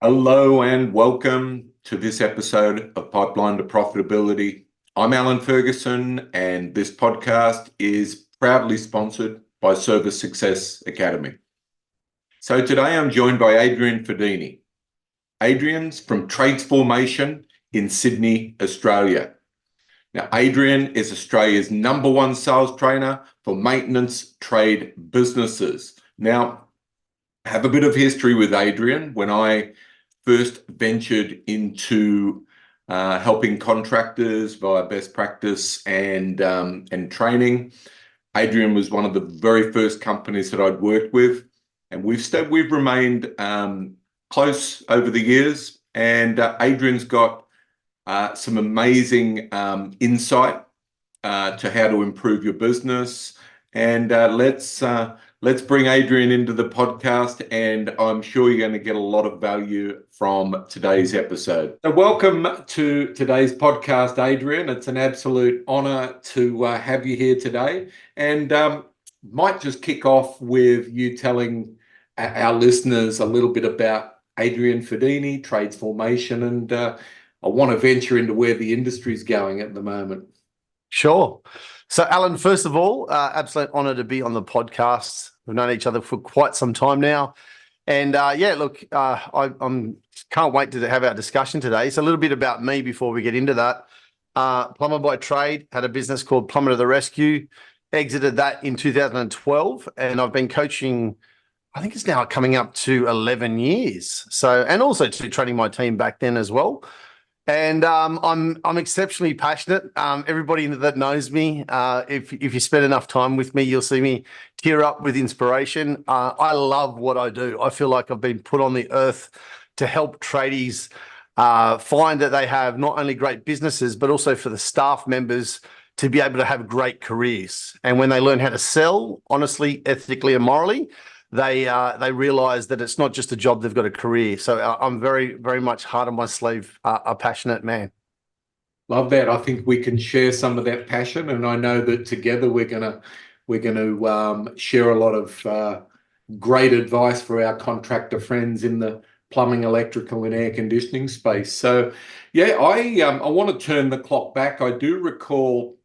Hello and welcome to this episode of Pipeline to Profitability. I'm Alan Ferguson, and this podcast is proudly sponsored by Service Success Academy. So today I'm joined by Adrian Fadini. Adrian's from Tradesformation in Sydney, Australia. Now, Adrian is Australia's #1 sales trainer for maintenance trade businesses. Now, I have a bit of history with Adrian. When I first ventured into helping contractors via best practice and training, Adrian was one of the very first companies that I'd worked with, and we've remained close over the years. And Adrian's got some amazing insight to how to improve your business. And let's bring Adrian into the podcast, and I'm sure you're going to get a lot of value from today's episode. So welcome to today's podcast, Adrian. It's an absolute honor to have you here today. And might just kick off with you telling our listeners a little bit about Adrian Fadini, Tradesformation, and I want to venture into where the industry's going at the moment. Sure. So, Alan, first of all, absolute honor to be on the podcast. We've known each other for quite some time now. And I can't wait to have our discussion today. So a little bit about me before we get into that. Plumber by trade, had a business called Plumber to the Rescue, exited that in 2012. And I've been coaching, I think it's now coming up to 11 years. So, and also to training my team back then as well. And I'm exceptionally passionate. Everybody that knows me, if you spend enough time with me, you'll see me tear up with inspiration. I love what I do. I feel like I've been put on the earth to help tradies find that they have not only great businesses, but also for the staff members to be able to have great careers. And when they learn how to sell, honestly, ethically and morally, they realize that it's not just a job, they've got a career. So I'm very, very much heart on my sleeve, a passionate man. Love that. I think we can share some of that passion, and I know that together we're gonna share a lot of great advice for our contractor friends in the plumbing, electrical, and air conditioning space. So, yeah, I want to turn the clock back. I do recall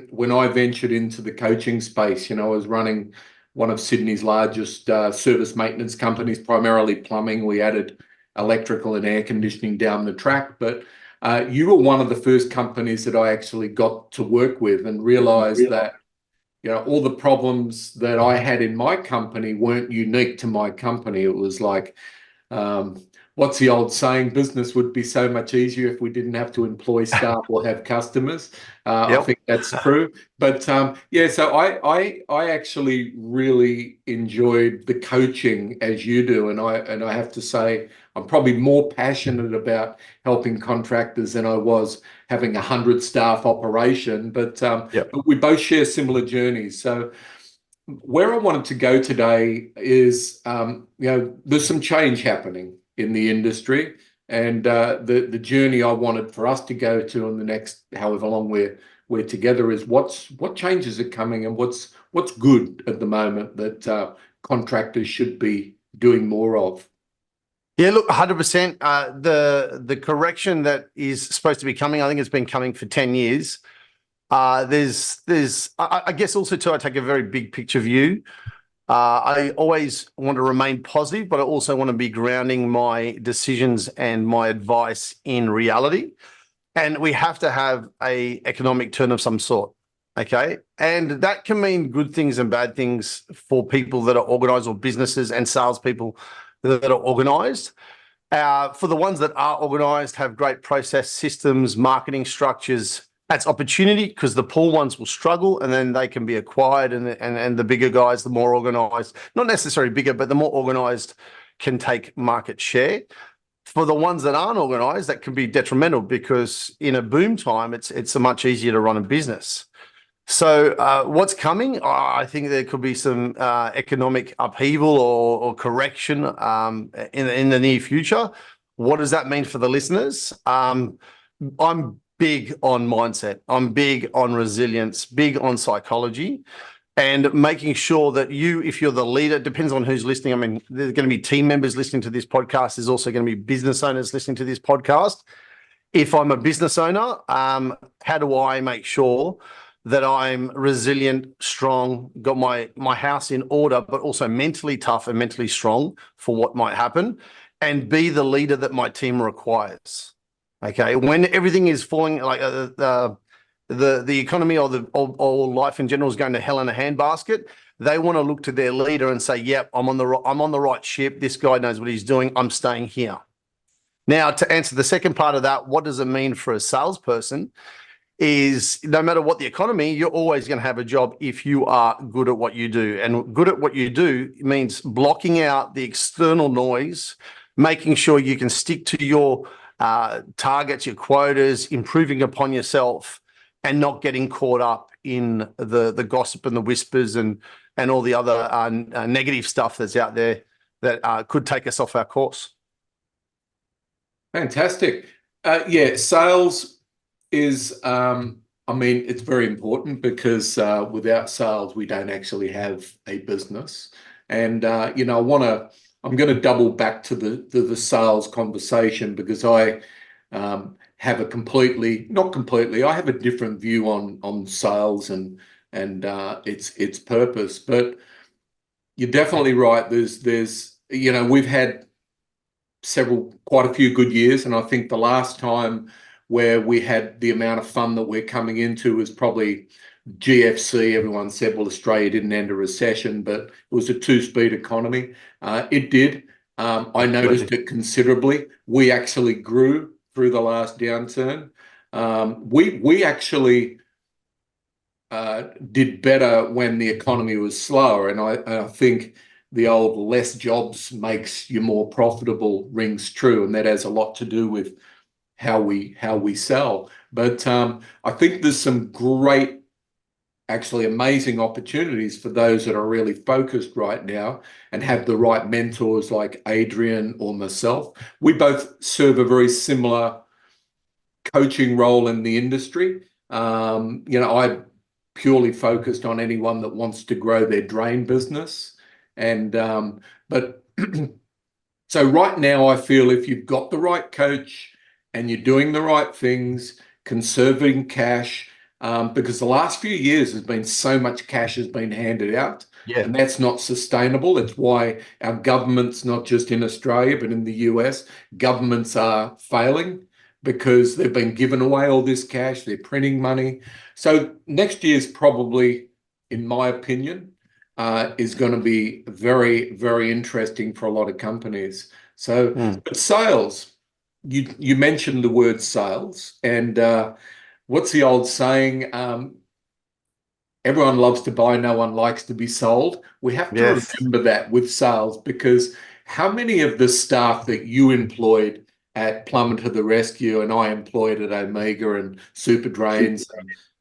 when I ventured into the coaching space. I was running one of Sydney's largest service maintenance companies, primarily plumbing. We added electrical and air conditioning down the track, but you were one of the first companies that I actually got to work with and realized that all the problems that I had in my company weren't unique to my company. It was like, what's the old saying? Business would be so much easier if we didn't have to employ staff or have customers. I think that's true. But so I actually really enjoyed the coaching as you do, and I have to say I'm probably more passionate about helping contractors than I was having 100 staff operation. But we both share similar journeys. So where I wanted to go today is, there's some change happening in the industry, and the journey I wanted for us to go to in the next however long we're together is what changes are coming and what's good at the moment that contractors should be doing more of. Yeah, look, 100%. The correction that is supposed to be coming, I think it's been coming for 10 years. I guess also too, I take a very big picture view. I always want to remain positive, but I also want to be grounding my decisions and my advice in reality. And we have to have an economic turn of some sort, okay? And that can mean good things and bad things for people that are organized, or businesses and salespeople that are organized. For the ones that are organized, have great process systems, marketing structures, that's opportunity, because the poor ones will struggle and then they can be acquired, and the bigger guys, the more organized, not necessarily bigger, but the more organized can take market share. For the ones that aren't organized, that can be detrimental, because in a boom time, it's much easier to run a business. So what's coming? I think there could be some economic upheaval or correction in the near future. What does that mean for the listeners? I'm big on mindset. I'm big on resilience, big on psychology. and making sure that you, if you're the leader, depends on who's listening. I mean, there's going to be team members listening to this podcast. There's also going to be business owners listening to this podcast. If I'm a business owner, how do I make sure that I'm resilient, strong, got my house in order, but also mentally tough and mentally strong for what might happen, and be the leader that my team requires? Okay, when everything is falling, like the economy or life in general is going to hell in a handbasket, they want to look to their leader and say, "Yep, I'm on the right ship. This guy knows what he's doing. I'm staying here." Now, to answer the second part of that, what does it mean for a salesperson? Is no matter what the economy, you're always going to have a job if you are good at what you do. And good at what you do means blocking out the external noise, making sure you can stick to your targets, your quotas, improving upon yourself, and not getting caught up in the gossip and the whispers and all the other negative stuff that's out there that could take us off our course. Fantastic. Yeah, sales is, I mean, it's very important because without sales, we don't actually have a business. And, you know, I'm going to double back to the sales conversation because I have a not completely, I have a different view on sales and its purpose. But you're definitely right. There's, you know, we've had quite a few good years, and I think the last time where we had the amount of fun that we're coming into was probably GFC. Everyone said, well, Australia didn't enter recession, but it was a two-speed economy. It did. I noticed it considerably. We actually grew through the last downturn. We actually did better when the economy was slower, and I think the old less jobs makes you more profitable rings true, and that has a lot to do with how we sell. But I think there's some great, actually amazing opportunities for those that are really focused right now and have the right mentors like Adrian or myself. We both serve a very similar coaching role in the industry. You know, I purely focused on anyone that wants to grow their drain business. And but so right now I feel if you've got the right coach and you're doing the right things, conserving cash, because the last few years has been so much cash has been handed out, and that's not sustainable. It's why our governments, not just in Australia but in the US, governments are failing because they've been given away all this cash. They're printing money. So next year's probably, in my opinion, is going to be very, very interesting for a lot of companies. So, but sales, you mentioned the word sales, and what's the old saying? Everyone loves to buy, no one likes to be sold. We have to remember that with sales, because how many of the staff that you employed at Plumber to the Rescue and I employed at Omega and Super Drains,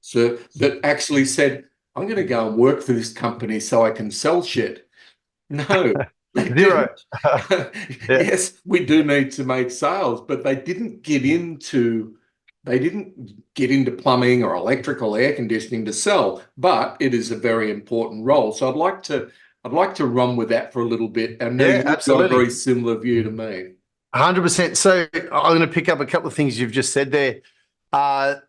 so that actually said, I'm going to go and work for this company so I can sell shit? No. Zero. Yes, we do need to make sales, but they didn't get into plumbing or electrical air conditioning to sell, but it is a very important role. So I'd like to run with that for a little bit. And you've got a very similar view to me. 100%. So I'm going to pick up a couple of things you've just said there.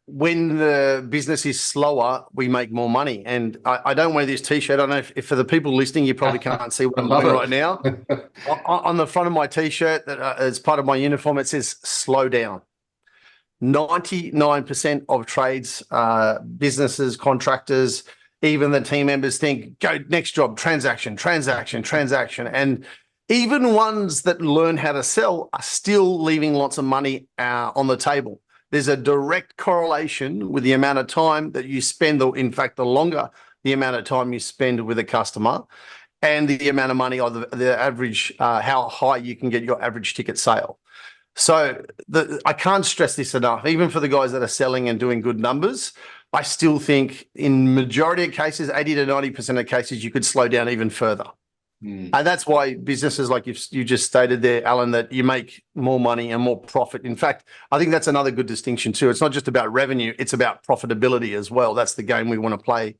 When the business is slower, we make more money. And I don't wear this T-shirt. I don't know if for the people listening, you probably can't see what I'm doing right now. On the front of my T-shirt, that as part of my uniform, it says "Slow down." 99% of trades, businesses, contractors, even the team members think, go next job, transaction. And even ones that learn how to sell are still leaving lots of money on the table. There's a direct correlation with the amount of time that you spend, or in fact, the longer the amount of time you spend with a customer and the amount of money or the average, how high you can get your average ticket sale. So I can't stress this enough. Even for the guys that are selling and doing good numbers, I still think in majority of cases, 80 to 90% of cases, you could slow down even further. And that's why businesses like you just stated there, Alan, that you make more money and more profit. In fact, I think that's another good distinction too. It's not just about revenue, it's about profitability as well. That's the game we want to play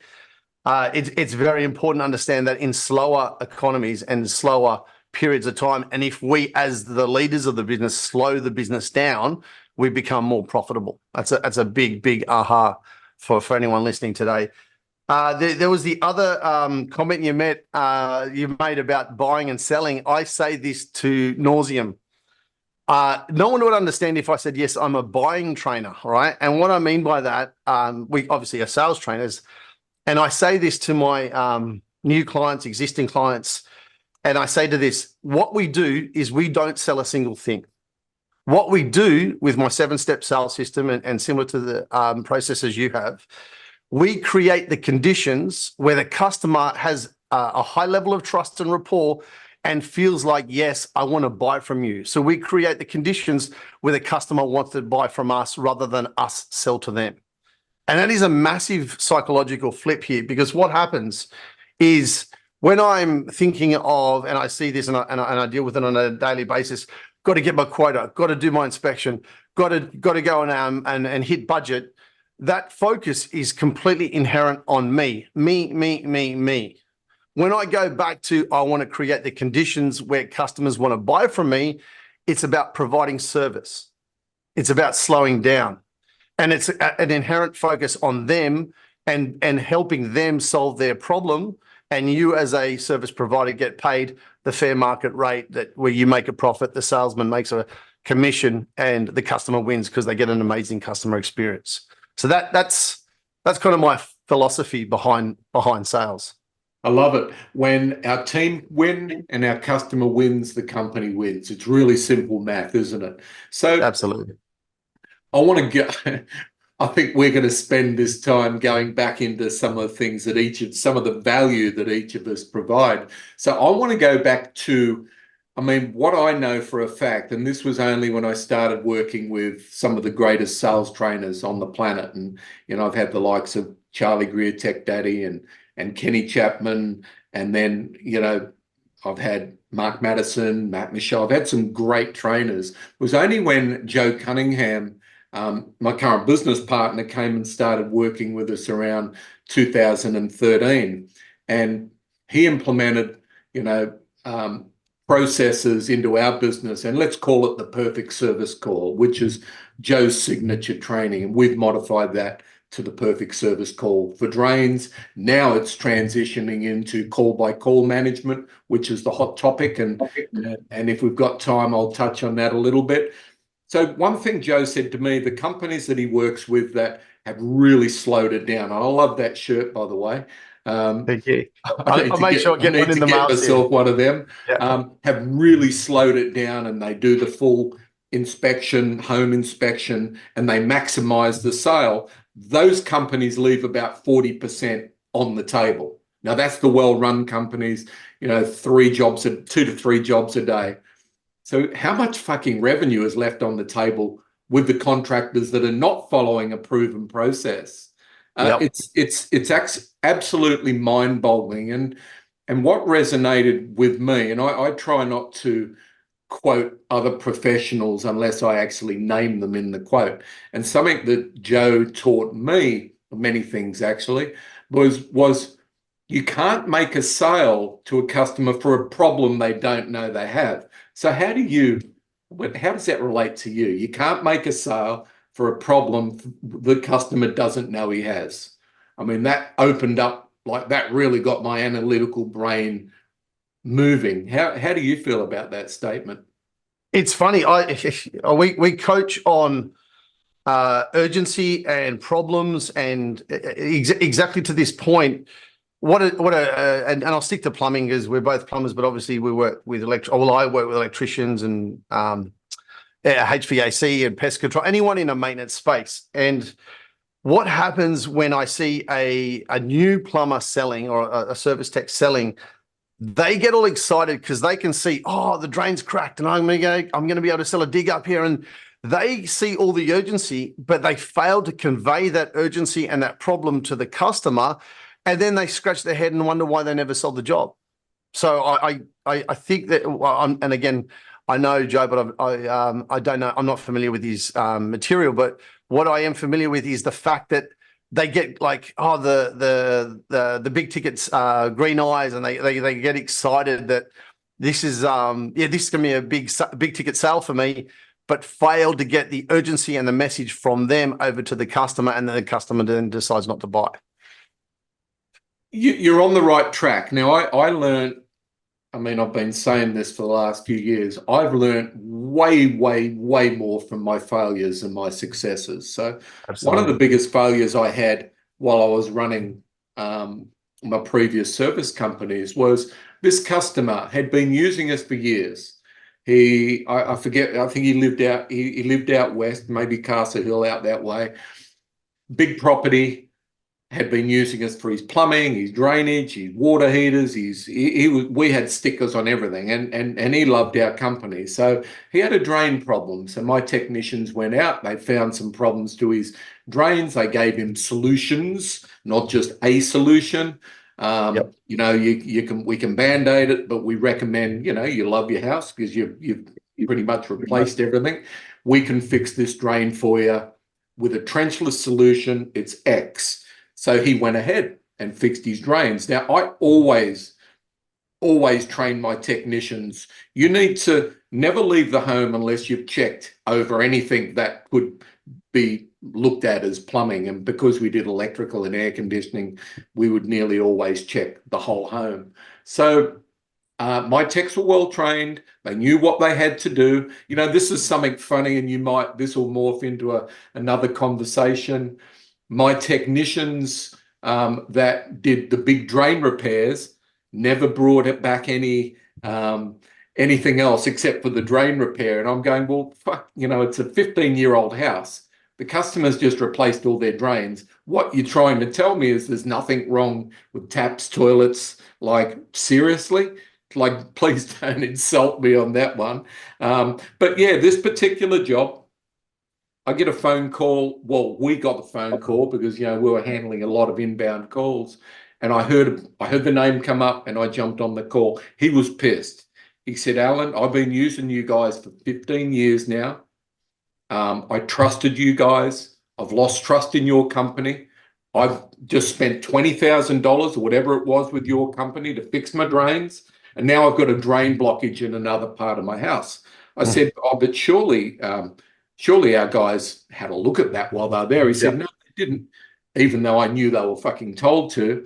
It's very important to understand that in slower economies and slower periods of time, and if we as the leaders of the business slow the business down, we become more profitable. That's a big aha for anyone listening today. There was the other comment you made about buying and selling. I say this to nauseam. No one would understand if I said, yes, I'm a buying trainer, right? And what I mean by that, we obviously are sales trainers. And I say this to my new clients, existing clients, and I say to this, what we do is we don't sell a single thing. What we do with my 7-step sales system and similar to the processes you have, we create the conditions where the customer has a high level of trust and rapport and feels like, yes, I want to buy from you. So we create the conditions where the customer wants to buy from us rather than us sell to them. And that is a massive psychological flip here, because what happens is when I'm thinking of, and I see this and I deal with it on a daily basis, got to get my quota, got to do my inspection, got to go and hit budget. That focus is completely inherent on me. When I go back to, I want to create the conditions where customers want to buy from me, it's about providing service. It's about slowing down. And it's an inherent focus on them and helping them solve their problem. And you as a service provider get paid the fair market rate, that where you make a profit, the salesman makes a commission, and the customer wins because they get an amazing customer experience. So that's kind of my philosophy behind sales. I love it. When our team win and our customer wins, the company wins. It's really simple math, isn't it? So absolutely. I want to get, I think we're going to spend this time going back into some of the things that some of the value that each of us provide. So I want to go back to, I mean, what I know for a fact, and this was only when I started working with some of the greatest sales trainers on the planet. And, you know, I've had the likes of Charlie Greer, Tech Daddy, and Kenny Chapman. And then, you know, I've had Mark Madison, Matt Michelle. I've had some great trainers. It was only when Joe Cunningham, my current business partner, came and started working with us around 2013. And he implemented, you know, processes into our business, and let's call it the perfect service call, which is Joe's signature training. And we've modified that to the perfect service call for drains. Now it's transitioning into call by call management, which is the hot topic. And if we've got time, I'll touch on that a little bit. So one thing Joe said to me, the companies that he works with that have really slowed it down. I love that shirt, by the way. Thank you. I'll make sure I get one in the mail. Myself one of them. Yeah. Have really slowed it down, and they do the full inspection, home inspection, and they maximize the sale. Those companies leave about 40% on the table. Now that's the well-run companies, you know, 2 to 3 jobs a day. So how much fucking revenue is left on the table with the contractors that are not following a proven process? Yep. It's absolutely mind-boggling. And what resonated with me, and I try not to quote other professionals unless I actually name them in the quote. And something that Joe taught me, many things actually, was you can't make a sale to a customer for a problem they don't know they have. So how does that relate to you? You can't make a sale for a problem the customer doesn't know he has. I mean, that opened up, like that really got my analytical brain moving. How do you feel about that statement? It's funny. We coach on urgency and problems, and exactly to this point. And I'll stick to plumbing because we're both plumbers, but obviously we work with I work with electricians and HVAC and pest control, anyone in a maintenance space. And what happens when I see a new plumber selling or a service tech selling, they get all excited because they can see, oh, the drain's cracked and I'm going to be able to sell a dig up here. And they see all the urgency, but they fail to convey that urgency and that problem to the customer. And then they scratch their head and wonder why they never sold the job. So I think that, and again, I know Joe, but I don't know, I'm not familiar with his material, but what I am familiar with is the fact that they get like, oh, the big tickets, green eyes, and they get excited that this is this is going to be a big ticket sale for me, but fail to get the urgency and the message from them over to the customer, and then the customer then decides not to buy. You're on the right track. Now, I learned, I mean, I've been saying this for the last few years. I've learned way more from my failures than my successes. So Absolutely. one of the biggest failures I had while I was running my previous service companies was this customer had been using us for years. I forget, I think he lived out west, maybe Castle Hill, out that way. Big property. Had been using us for his plumbing, his drainage, his water heaters. We had stickers on everything, and he loved our company. So he had a drain problem. So my technicians went out. They found some problems to his drains. They gave him solutions, not just a solution. Yep. You know, we can band-aid it, but we recommend, you know, you love your house because you've pretty much replaced everything. We can fix this drain for you with a trenchless solution. It's X. So he went ahead and fixed his drains. Now, I always train my technicians. You need to never leave the home unless you've checked over anything that could be looked at as plumbing. And because we did electrical and air conditioning, we would nearly always check the whole home. So my techs were well trained. They knew what they had to do. You know, this is something funny, and this will morph into another conversation. My technicians that did the big drain repairs never brought it back anything else except for the drain repair. And I'm going, well, fuck, you know, it's a 15-year-old house. The customers just replaced all their drains. What you're trying to tell me is there's nothing wrong with taps, toilets. Like, seriously? Like, please don't insult me on that one. But yeah, this particular job, I get a phone call. Well, we got the phone call because, you know, we were handling a lot of inbound calls, and I heard the name come up, and I jumped on the call. He was pissed. He said, "Alan, I've been using you guys for 15 years now. I trusted you guys. I've lost trust in your company. I've just spent $20,000 or whatever it was with your company to fix my drains, and now I've got a drain blockage in another part of my house." I said, "Oh, but surely our guys had a look at that while they were there." He said, "No, they didn't," even though I knew they were fucking told to.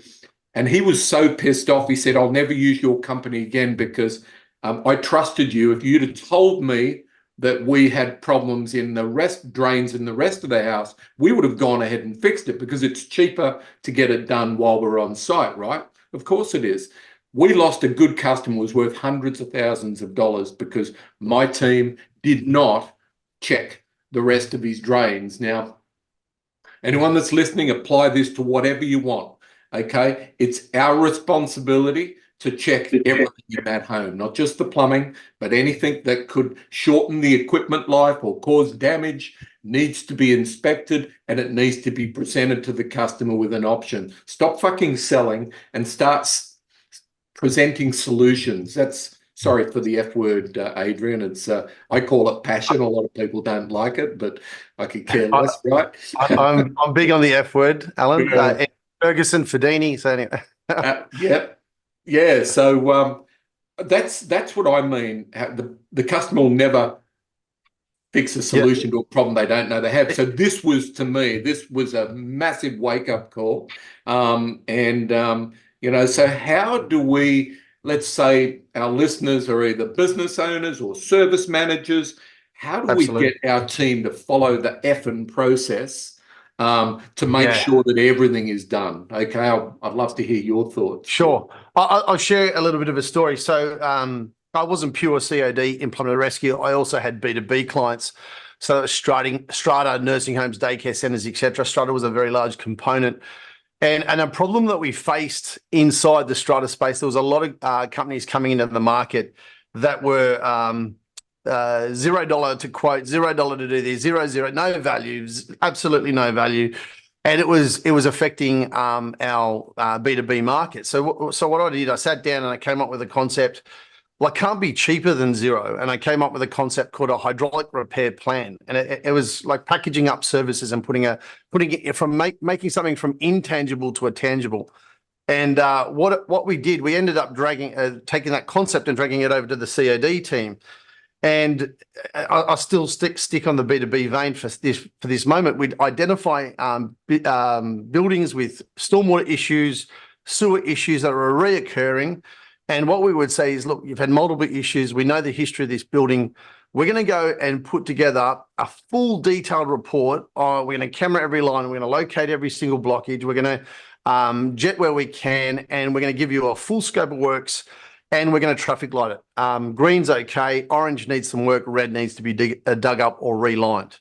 And he was so pissed off. He said, "I'll never use your company again because I trusted you. If you'd have told me that we had problems in the drains in the rest of the house, we would have gone ahead and fixed it because it's cheaper to get it done while we're on site, right?" Of course it is. We lost a good customer who was worth hundreds of thousands of dollars because my team did not check the rest of his drains. Now, anyone that's listening, apply this to whatever you want, okay? It's our responsibility to check everything in that home, not just the plumbing, but anything that could shorten the equipment life or cause damage needs to be inspected, and it needs to be presented to the customer with an option. Stop fucking selling and start presenting solutions. That's, sorry for the F word, Adrian. It's I call it passion. A lot of people don't like it, but I could care less, right? I'm big on the F word, Alan. Ferguson, Fadini. So anyway. Yeah. So that's what I mean. The customer will never fix a solution to a problem they don't know they have. So this was, to me, this was a massive wake-up call. You know, so how do we, let's say our listeners are either business owners or service managers, how do we get our team to follow the effing process to make sure that everything is done? Okay, I'd love to hear your thoughts. Sure. I'll share a little bit of a story. So I wasn't pure COD, implement rescue. I also had B2B clients. So strata, nursing homes, daycare centers, etc. Strata was a very large component. And a problem that we faced inside the strata space, there was a lot of companies coming into the market that were $0 to quote, $0 to do this, zero, no value, absolutely no value. And it was affecting our B2B market. So what I did, I sat down and I came up with a concept well, I can't be cheaper than zero. And I came up with a concept called a hydraulic repair plan. And it was like packaging up services and putting it from making something from intangible to a tangible. And what we did, we ended up taking that concept and dragging it over to the COD team. And I still stick on the B2B vein for this moment. We'd identify buildings with stormwater issues, sewer issues that are reoccurring. And what we would say is, look, you've had multiple issues. We know the history of this building. We're going to go and put together a full detailed report. We're going to camera every line. We're going to locate every single blockage. We're going to jet where we can, and we're going to give you a full scope of works, and we're going to traffic light it. Green's okay. Orange needs some work. Red needs to be dug up or relined.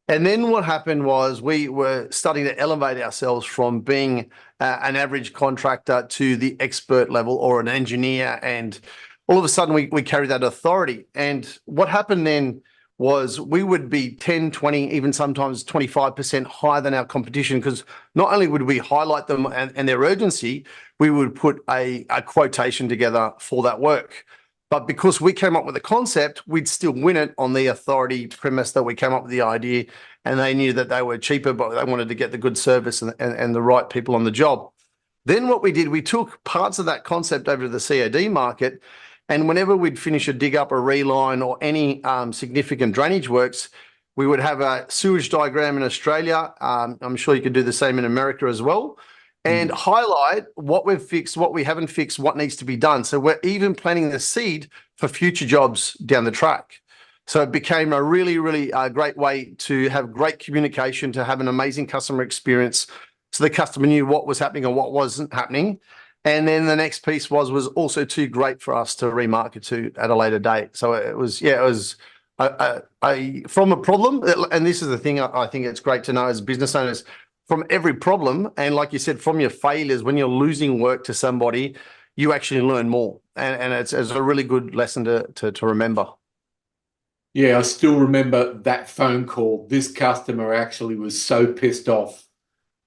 And then what happened was we were starting to elevate ourselves from being an average contractor to the expert level or an engineer. And all of a sudden we carry that authority. And what happened then was we would be 10, 20, even sometimes 25% higher than our competition, because not only would we highlight them and their urgency, we would put a quotation together for that work. But because we came up with a concept, we'd still win it on the authority premise that we came up with the idea, and they knew that they were cheaper, but they wanted to get the good service and the right people on the job. Then what we did, we took parts of that concept over to the COD market, and whenever we'd finish a dig up, a reline, or any significant drainage works, we would have a sewage diagram in Australia. I'm sure you could do the same in America as well. And highlight what we've fixed, what we haven't fixed, what needs to be done. So we're even planting the seed for future jobs down the track. So it became a really, really great way to have great communication, to have an amazing customer experience. So the customer knew what was happening and what wasn't happening. And then the next piece was also too great for us to remarket to at a later date. So it was from a problem. And this is the thing I think it's great to know as business owners, from every problem, and like you said, from your failures, when you're losing work to somebody, you actually learn more. And it's a really good lesson to remember. Yeah, I still remember that phone call. This customer actually was so pissed off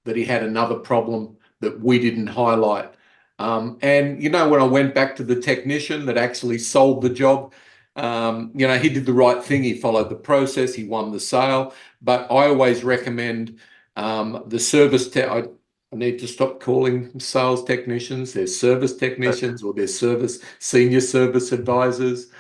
that he had another problem that we didn't highlight. And, when I went back to the technician that actually sold the job, he did the right thing. He followed the process. He won the sale. But I always recommend the service I need to stop calling sales technicians. They're service technicians, or they're senior service advisors.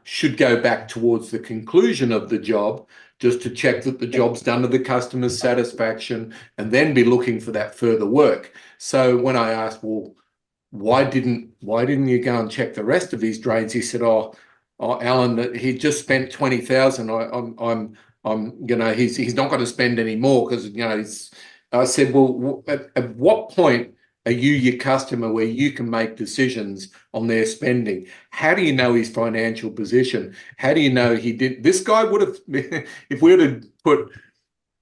Should go back towards the conclusion of the job, just to check that the job's done to the customer's satisfaction, and then be looking for that further work. So when I asked, well, why didn't you go and check the rest of his drains? He said, oh, Alan, he just spent 20,000. He's not going to spend any more, because, I said, well, at what point are you your customer where you can make decisions on their spending? How do you know his financial position? How do you know he did? This guy would have, if we were to put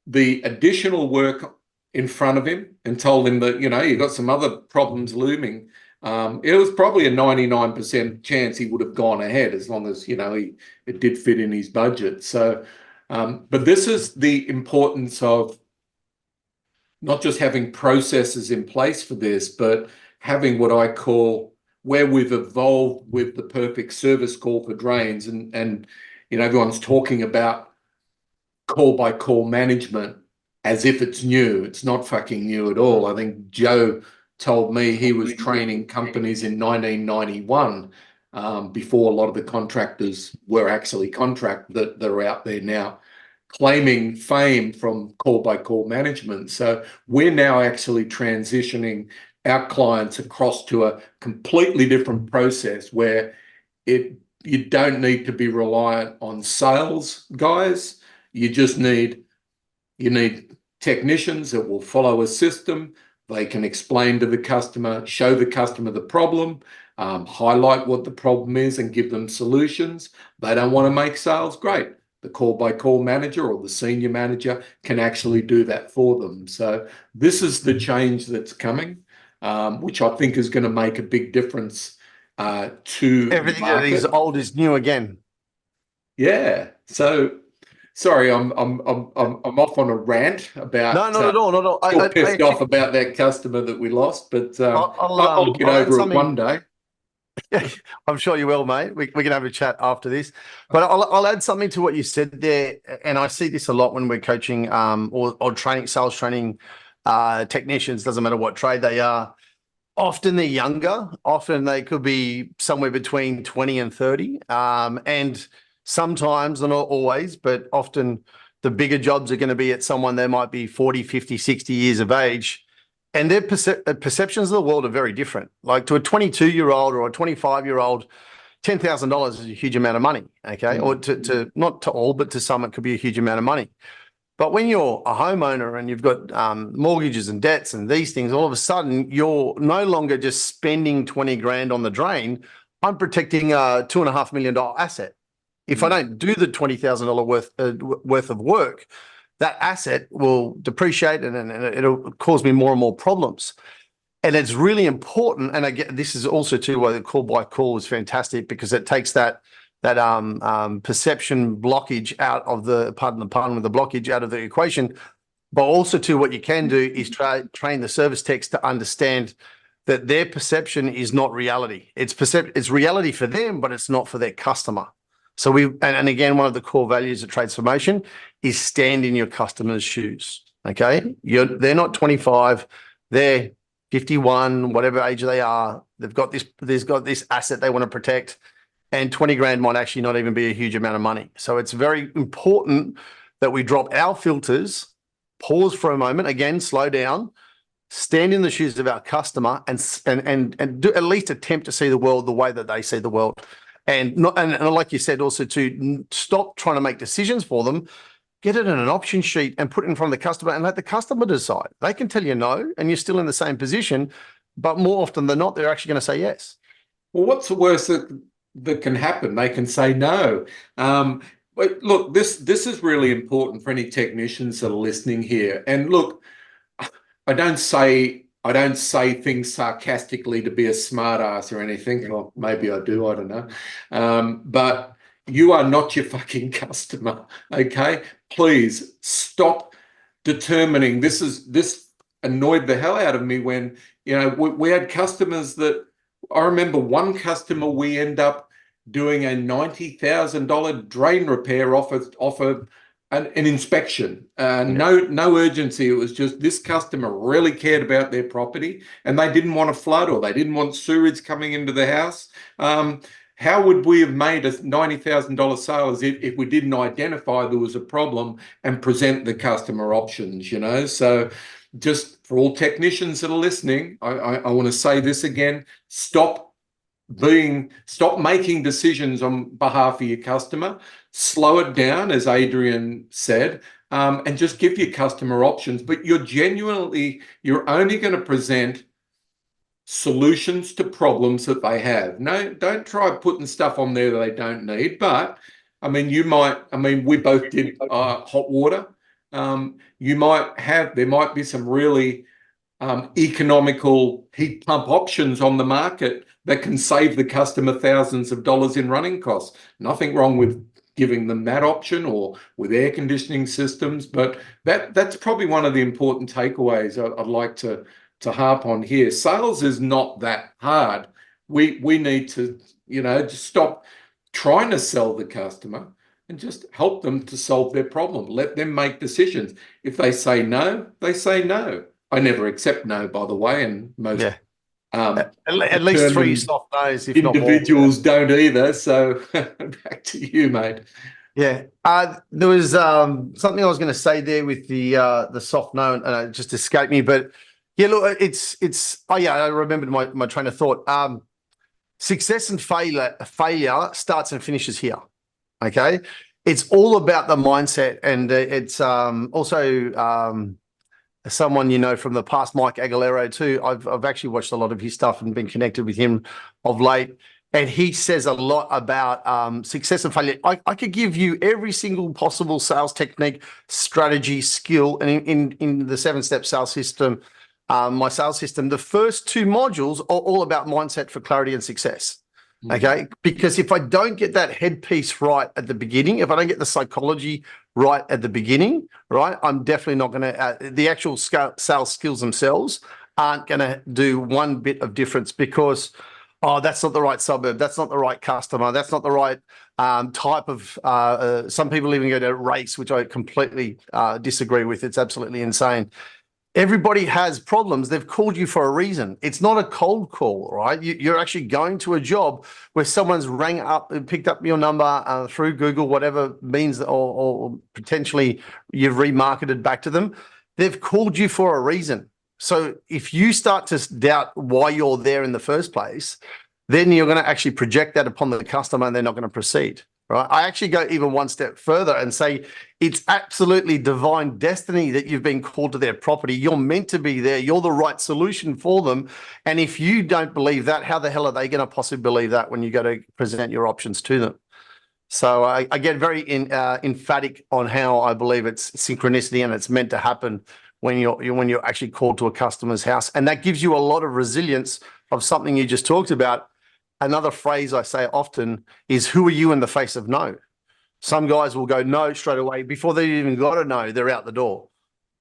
the additional work in front of him and told him that, you've got some other problems looming, it was probably a 99% chance he would have gone ahead, as long as, it did fit in his budget. So, but this is the importance of not just having processes in place for this, but having what I call, where we've evolved with the perfect service call for drains. And everyone's talking about call by call management as if it's new. It's not fucking new at all. I think Joe told me he was training companies in 1991, before a lot of the contractors were actually that are out there now, claiming fame from call by call management. So we're now actually transitioning our clients across to a completely different process, where you don't need to be reliant on sales guys. You need technicians that will follow a system. They can explain to the customer, show the customer the problem, highlight what the problem is, and give them solutions. They don't want to make sales, great. The call-by-call manager or the senior manager can actually do that for them. So this is the change that's coming, which I think is going to make a big difference to everything that is old is new again. Yeah. So sorry, I'm off on a rant about. No, not at all. Not at all. Still pissed off about that customer that we lost, but I'll get over it one day. Yeah, I'm sure you will, mate. We can have a chat after this. But I'll add something to what you said there. And I see this a lot when we're coaching or training, sales training technicians, doesn't matter what trade they are. Often they're younger. Often they could be somewhere between 20 and 30. And sometimes, and not always, but often the bigger jobs are going to be at someone that might be 40, 50, 60 years of age. And their perceptions of the world are very different. Like to a 22-year-old or a 25-year-old, $10,000 is a huge amount of money, okay? Or to not to all, but to some, it could be a huge amount of money. But when you're a homeowner and you've got mortgages and debts and these things, all of a sudden you're no longer just spending 20 grand on the drain. I'm protecting a $2.5 million asset. If I don't do the $20,000 worth of work, that asset will depreciate and it'll cause me more and more problems. And it's really important. And again, this is also too why the call by call is fantastic, because it takes that perception blockage out of the, pardon the pun, with the blockage out of the equation. But also too, what you can do is train the service techs to understand that their perception is not reality. It's reality for them, but it's not for their customer. So and again, one of the core values of Tradesformation is stand in your customer's shoes. Okay, they're not 25, they're 51, whatever age they are. They've got this asset they want to protect, and 20 grand might actually not even be a huge amount of money. So it's very important that we drop our filters, pause for a moment, again, slow down, stand in the shoes of our customer, and do at least attempt to see the world the way that they see the world. And like you said, also to stop trying to make decisions for them, get it in an option sheet and put it in front of the customer and let the customer decide. They can tell you no, and you're still in the same position, but more often than not, they're actually going to say yes. Well, what's the worst that can happen? They can say no. But look, this is really important for any technicians that are listening here. And look, I don't say things sarcastically to be a smart ass or anything. Well, maybe I do, I don't know. But you are not your fucking customer, okay? Please stop determining. This annoyed the hell out of me when, we had customers that, I remember one customer, we end up doing a $90,000 drain repair off an inspection. No urgency. It was just this customer really cared about their property and they didn't want a flood or they didn't want sewage coming into the house. How would we have made a $90,000 sale if we didn't identify there was a problem and present the customer options, So just for all technicians that are listening, I want to say this again: stop making decisions on behalf of your customer. Slow it down, as Adrian said, and just give your customer options. But you're only going to present solutions to problems that they have. No, don't try putting stuff on there that they don't need. But we both did hot water. There might be some really economical heat pump options on the market that can save the customer thousands of dollars in running costs. Nothing wrong with giving them that option, or with air conditioning systems, but that's probably one of the important takeaways I'd like to harp on here. Sales is not that hard. We need to, just stop trying to sell the customer and just help them to solve their problem. Let them make decisions. If they say no, they say no. I never accept no, by the way, and most at least 3 soft no's, if individuals not more. Don't either. So back to you, mate. Yeah, there was something I was going to say there with the soft no, and it just escaped me. But yeah, look, I remembered my train of thought. Success and failure starts and finishes here. Okay, it's all about the mindset, and it's also someone from the past, Mike Aguilera too. I've actually watched a lot of his stuff and been connected with him of late, and he says a lot about success and failure. I could give you every single possible sales technique, strategy, skill, and in the 7-step sales system, my sales system, the first 2 modules are all about mindset for clarity and success. Okay, because if I don't get that headpiece right at the beginning, if I don't get the psychology right at the beginning, right, I'm definitely not going to, the actual sales skills themselves aren't going to do one bit of difference, because Oh, that's not the right suburb. That's not the right customer. That's not the right type of. Some people even go to race, which I completely disagree with. It's absolutely insane. Everybody has problems. They've called you for a reason. It's not a cold call, right? You're actually going to a job where someone's rang up and picked up your number through Google, whatever means, or potentially you've remarketed back to them. They've called you for a reason. So if you start to doubt why you're there in the first place, then you're going to actually project that upon the customer and they're not going to proceed. Right. I actually go even one step further and say it's absolutely divine destiny that you've been called to their property. You're meant to be there. You're the right solution for them. And if you don't believe that, how the hell are they going to possibly believe that when you go to present your options to them? So I get very emphatic on how I believe it's synchronicity and it's meant to happen when you're actually called to a customer's house. And that gives you a lot of resilience of something you just talked about. Another phrase I say often is, who are you in the face of no? Some guys will go no straight away. Before they even got a no, they're out the door.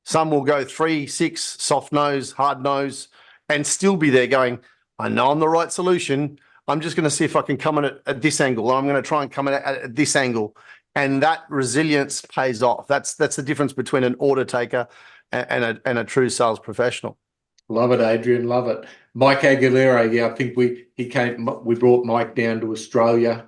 Some will go 3, 6, soft nose, hard nose, and still be there going, I know I'm the right solution. I'm just going to see if I can come in at this angle. Or I'm going to try and come in at this angle. And that resilience pays off. That's the difference between an order taker and a true sales professional. Love it, Adrian. Love it. Mike Aguilera. Yeah, I think we brought Mike down to Australia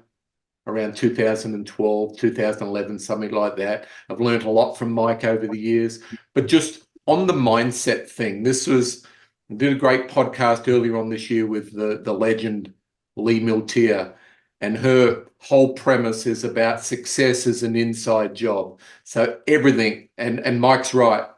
around 2012, 2011, something like that. I've learned a lot from Mike over the years. But just on the mindset thing, I did a great podcast earlier on this year with the legend Lee Miltier, and her whole premise is about success as an inside job. So everything, and Mike's right.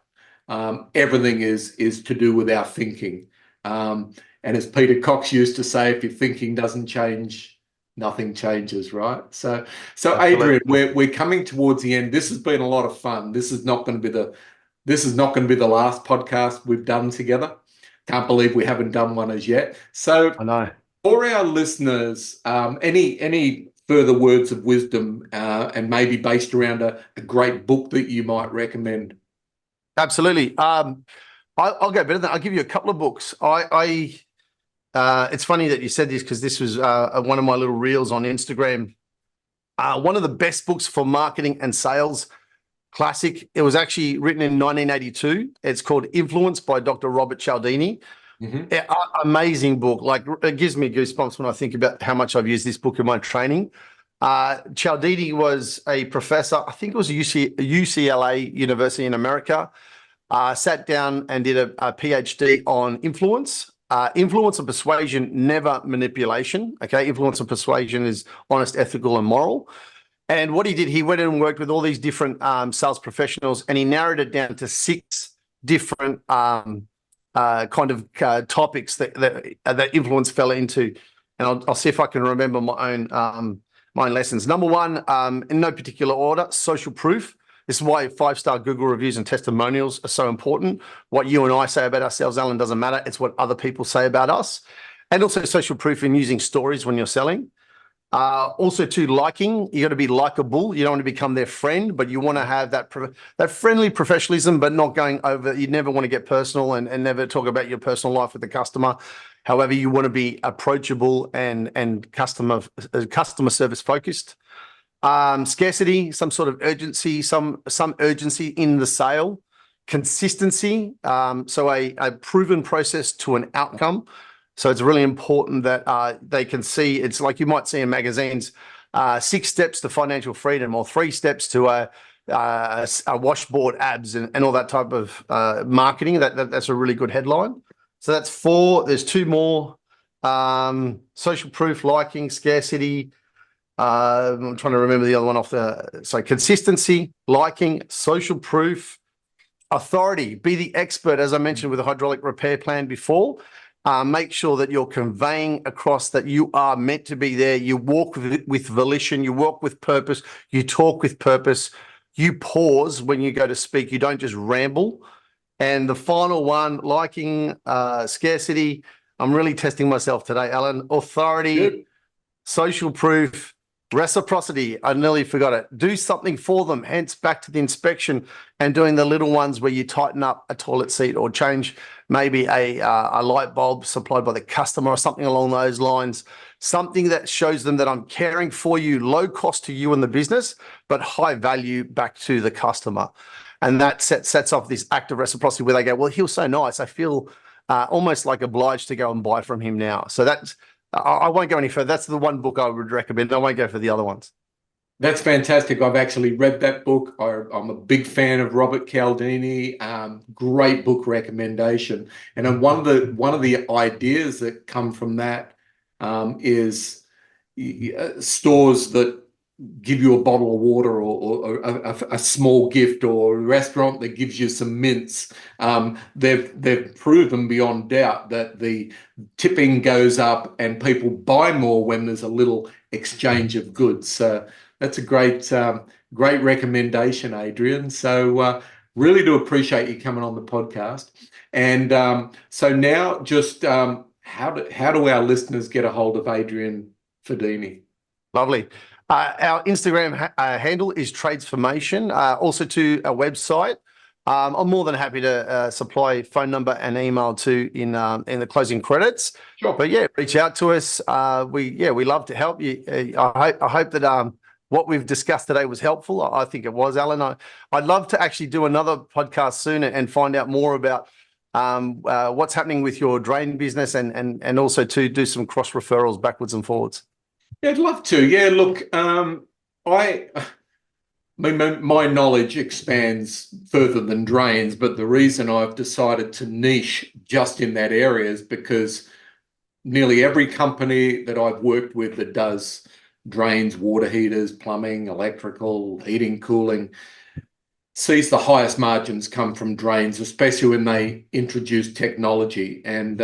Everything is to do with our thinking. And as Peter Cox used to say, if your thinking doesn't change, nothing changes, right? So Adrian, we're coming towards the end. This has been a lot of fun. This is not going to be the last podcast we've done together. Can't believe we haven't done one as yet. So I know. For our listeners, any further words of wisdom, and maybe based around a great book that you might recommend? Absolutely. I'll go better than that. I'll give you a couple of books. It's funny that you said this because this was one of my little reels on Instagram. One of the best books for marketing and sales, classic. It was actually written in 1982. It's called Influence by Dr. Robert Cialdini. Mm-hmm. Amazing book. Like, it gives me goosebumps when I think about how much I've used this book in my training. Cialdini was a professor, I think it was UCLA University in America, sat down and did a PhD on influence. Influence and persuasion, never manipulation. Okay, influence and persuasion is honest, ethical, and moral. And what he did, he went in and worked with all these different sales professionals, and he narrowed it down to 6 different kind of topics that influence fell into. And I'll see if I can remember my own lessons. Number 1, in no particular order, social proof. This is why 5-star Google reviews and testimonials are so important. What you and I say about ourselves, Alan, doesn't matter. It's what other people say about us. And also social proof in using stories when you're selling. Also, too, liking. You got to be likable. You don't want to become their friend, but you want to have that friendly professionalism, but not going over. You never want to get personal and never talk about your personal life with the customer. However, you want to be approachable and customer service focused. Scarcity, some sort of urgency, some urgency in the sale. Consistency, so a proven process to an outcome. So it's really important that they can see. It's like you might see in magazines, 6 steps to financial freedom, or 3 steps to a washboard abs and all that type of marketing. That's a really good headline. So that's 4. There's 2 more. Social proof, liking, scarcity. I'm trying to remember the other one so consistency, liking, social proof, authority. Be the expert, as I mentioned with the hydraulic repair plan before. Make sure that you're conveying across that you are meant to be there. You walk with volition. You walk with purpose. You talk with purpose. You pause when you go to speak. You don't just ramble. And the final one, liking, scarcity. I'm really testing myself today, Alan. Authority, Good. Social proof, Reciprocity, I nearly forgot it. Do something for them, hence back to the inspection and doing the little ones where you tighten up a toilet seat or change maybe a light bulb supplied by the customer or something along those lines. Something that shows them that I'm caring for you, low cost to you and the business, but high value back to the customer. And that sets off this act of reciprocity where they go, well, he was so nice. I feel almost like obliged to go and buy from him now. So that's, I won't go any further. That's the one book I would recommend. I won't go for the other ones. That's fantastic. I've actually read that book. I'm a big fan of Robert Cialdini. Great book recommendation. And then one of the ideas that come from that is stores that give you a bottle of water or a small gift, or a restaurant that gives you some mints. They've proven beyond doubt that the tipping goes up and people buy more when there's a little exchange of goods. So that's a great recommendation, Adrian. So really do appreciate you coming on the podcast. And so now just how do our listeners get a hold of Adrian Fadini? Lovely. Our Instagram handle is Tradesformation, also to a website. I'm more than happy to supply phone number and email to in the closing credits. Sure. But yeah, reach out to us. We love to help you. I hope that what we've discussed today was helpful. I think it was, Alan. I'd love to actually do another podcast soon and find out more about what's happening with your drain business and also to do some cross referrals backwards and forwards. Yeah, I'd love to. Yeah, look, my knowledge expands further than drains, but the reason I've decided to niche just in that area is because nearly every company that I've worked with that does drains, water heaters, plumbing, electrical, heating, cooling, sees the highest margins come from drains, especially when they introduce technology. And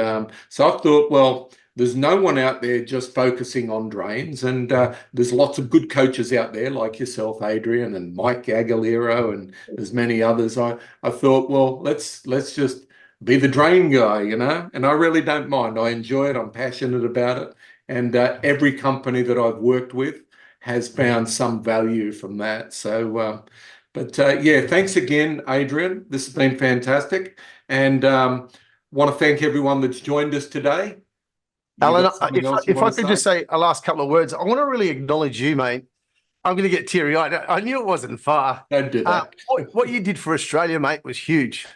so I thought, well, there's no one out there just focusing on drains, and there's lots of good coaches out there like yourself, Adrian, and Mike Aguilera, and there's many others. I thought, well, let's just be the drain guy, you know, and I really don't mind. I enjoy it. I'm passionate about it. And every company that I've worked with has found some value from that. So, yeah, thanks again, Adrian. This has been fantastic. And want to thank everyone that's joined us today. Alan, if I could just say a last couple of words, I want to really acknowledge you, mate. I'm going to get teary-eyed. I knew it wasn't far. Don't do that. What you did for Australia, mate, was huge.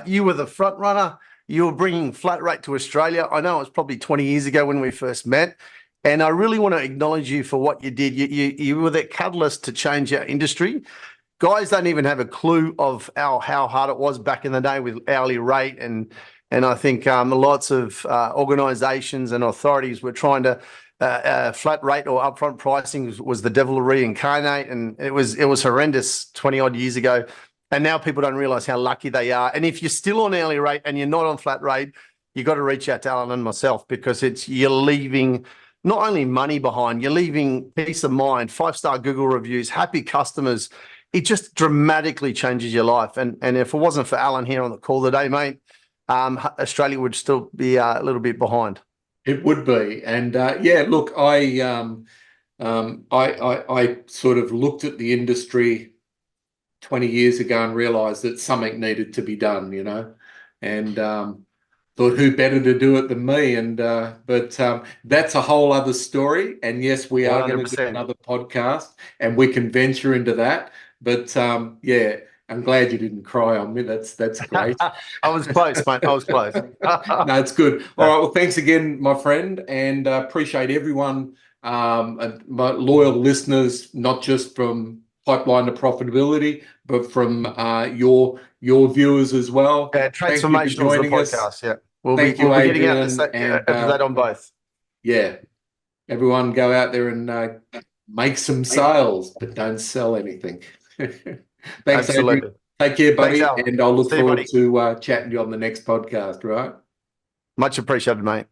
You were the front runner. You were bringing flat rate to Australia. I know it was probably 20 years ago when we first met, and I really want to acknowledge you for what you did. You were the catalyst to change our industry. Guys don't even have a clue of how hard it was back in the day with hourly rate, and I think lots of organisations and authorities were trying to flat rate or upfront pricing was the devil reincarnate, and it was horrendous 20 odd years ago. And now people don't realise how lucky they are. And if you're still on hourly rate and you're not on flat rate, you've got to reach out to Alan and myself, because you're leaving not only money behind, you're leaving peace of mind, 5-star Google reviews, happy customers. It just dramatically changes your life. And if it wasn't for Alan here on the call today, mate, Australia would still be a little bit behind. It would be. And yeah, look, I sort of looked at the industry 20 years ago and realized that something needed to be done, you know, and thought who better to do it than me. And but that's a whole other story. And yes, we are going to do another podcast and we can venture into that. But yeah, I'm glad you didn't cry on me. That's great. I was close, mate. I was close. No, it's good. All right. Well, thanks again, my friend, and appreciate everyone, and my loyal listeners, not just from Pipeline to Profitability, but from your viewers as well. Yeah, Tradesformation was the podcast. Yeah, we'll be getting out episode on both. Yeah, everyone go out there and make some sales, but don't sell anything. Thanks, absolutely. Adrian. Take care, buddy. Thanks, and I'll look forward to chatting to you on the next podcast, right? Much appreciated, mate.